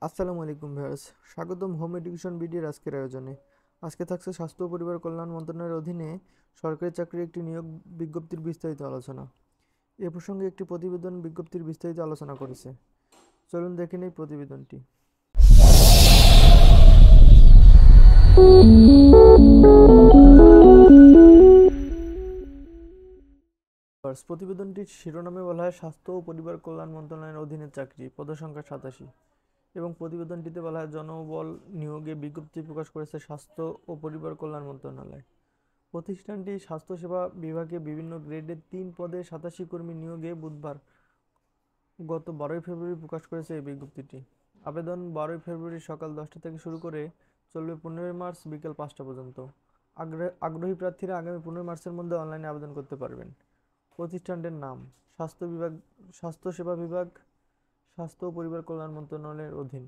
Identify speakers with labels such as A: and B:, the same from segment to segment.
A: আসসালামু আলাইকুম ভিউয়ার্স, স্বাগতম হোম এডুকেশন বিডির আজকের আয়োজনে। আজকে থাকছে স্বাস্থ্য ও পরিবার কল্যাণ মন্ত্রণালয়ের অধীনে সরকারি চাকরির একটি নিয়োগ বিজ্ঞপ্তির বিস্তারিত আলোচনা। এ প্রসঙ্গে একটি প্রতিবেদন বিজ্ঞপ্তির বিস্তারিত আলোচনা করেছে। চলুন দেখে নেই প্রতিবেদনটি। প্রতিবেদনটির শিরোনামে বলা হয় স্বাস্থ্য ও পরিবার কল্যাণ মন্ত্রণালয়ের অধীনে চাকরি, পদসংখ্যা 87। এবং প্রতিবেদনটিতে বলা হয় জনবল নিয়োগে বিজ্ঞপ্তি প্রকাশ করেছে স্বাস্থ্য ও পরিবার কল্যাণ মন্ত্রণালয়। প্রতিষ্ঠানটি স্বাস্থ্যসেবা বিভাগে বিভিন্ন গ্রেডের ৩ পদে ৮৭ কর্মী নিয়োগে বুধবার গত ১২ই ফেব্রুয়ারি প্রকাশ করেছে এই বিজ্ঞপ্তিটি। আবেদন ১২ই ফেব্রুয়ারি সকাল ১০টা থেকে শুরু করে চলবে ১৫ই মার্চ বিকেল ৫টা পর্যন্ত। আগ্রহী প্রার্থীরা আগামী ১৫ মার্চের মধ্যে অনলাইনে আবেদন করতে পারবেন। প্রতিষ্ঠানটির নাম স্বাস্থ্যসেবা বিভাগ, স্বাস্থ্য ও পরিবার কল্যাণ মন্ত্রণালয়ের অধীন।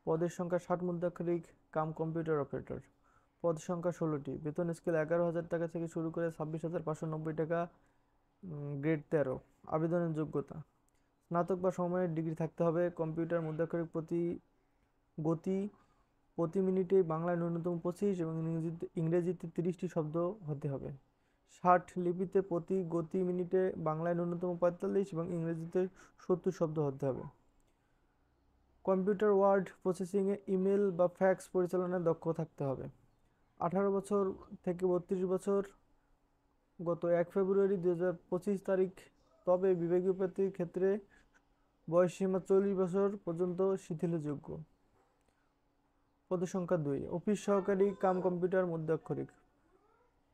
A: পদের সংখ্যা ৬০ মুদ্রাক্ষরিক কাম কম্পিউটার অপারেটর। পদ সংখ্যা ১৬টি। বেতন স্কেল ১১,০০০ টাকা থেকে শুরু করে ২৬,৫৯০ টাকা। গ্রেড ১৩। আবেদনের যোগ্যতা: স্নাতক বা সমমানের ডিগ্রি থাকতে হবে। কম্পিউটার মুদ্রাক্ষরিক গতি প্রতি মিনিটে বাংলায় ন্যূনতম ২৫ এবং ইংরেজিতে ৩০টি শব্দ হতে হবে। ষাট লিপিতে প্রতি গতি মিনিটে বাংলায় ন্যূনতম ৪৫ এবং ইংরেজিতে ৭০ শব্দ হতে হবে। কম্পিউটার ওয়ার্ড প্রসেসিংয়ে ইমেল বা ফ্যাক্স পরিচালনায় দক্ষ থাকতে হবে। ১৮ বছর থেকে ৩২ বছর গত ১ ফেব্রুয়ারি ২০২৫ তারিখ। তবে বিভাগীয় প্রার্থীর ক্ষেত্রে বয়সসীমা ৪০ বছর পর্যন্ত শিথিলযোগ্য। পদসংখ্যা ২। অফিস সহকারী কাম কম্পিউটার মুদ্রাক্ষরিক।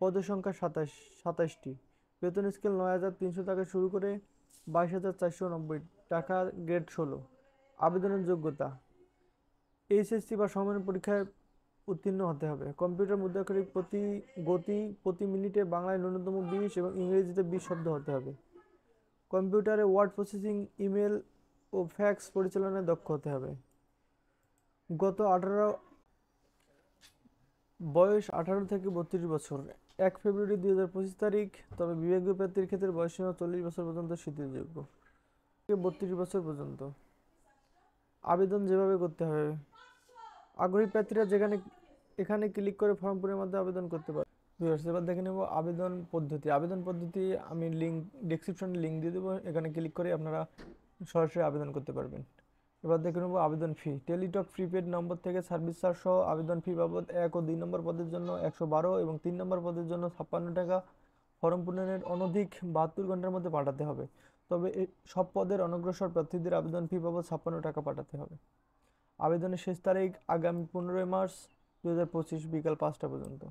A: পদসংখ্যা ২৭টি। বেতন স্কেল ৯,৩০০ টাকা শুরু করে ২২,৪৯০ টাকা। গ্রেড ১৬। আবেদনের যোগ্যতা: এইচএসসি বা সমমানের পরীক্ষায় উত্তীর্ণ হতে হবে। কম্পিউটার মুদ্রাক্ষরিক গতি প্রতি মিনিটে বাংলায় ন্যূনতম ২০ এবং ইংরেজিতে ২০ শব্দ হতে হবে। কম্পিউটারে ওয়ার্ড প্রসেসিং, ইমেল ও ফ্যাক্স পরিচালনায় দক্ষ হতে হবে। বয়স ১৮ থেকে ৩২ বছর। ১ ফেব্রুয়ারি ২০২৫ তারিখ। তবে বিভাগীয় প্রার্থীর ক্ষেত্রে বয়সসীমা ৪০ বছর পর্যন্ত শিথিলযোগ্য। ৩২ বছর পর্যন্ত। আবেদন যেভাবে করতে হবে: আগ্রহী প্রার্থীরা এখানে ক্লিক করে ফর্ম পূরণের মাধ্যমে আবেদন করতে পারে। এবার দেখে নেব আবেদন পদ্ধতি। আমি ডেসক্রিপশনে লিঙ্ক দিয়ে দেবো, এখানে ক্লিক করে আপনারা সরাসরি আবেদন করতে পারবেন। এবার দেখে নেব আবেদন ফি। টেলিটক প্রিপেড নম্বর থেকে সার্ভিস চার্জ সহ আবেদন ফি বাবদ ১ ও ২ নম্বর পদের জন্য ১১২ এবং ৩ নম্বর পদের জন্য ৫৬ টাকা। ফর্ম পূরণের অনধিক ৭২ ঘন্টার মধ্যে পাঠাতে হবে। তবে সব পদের অনগ্রসর প্রার্থীদের আবেদন ফি বাবদ ৫৬ টাকা পাঠাতে হবে। আবেদনের শেষ তারিখ আগামী ১৫ই মার্চ ২০২৫ বিকাল ৫টা পর্যন্ত।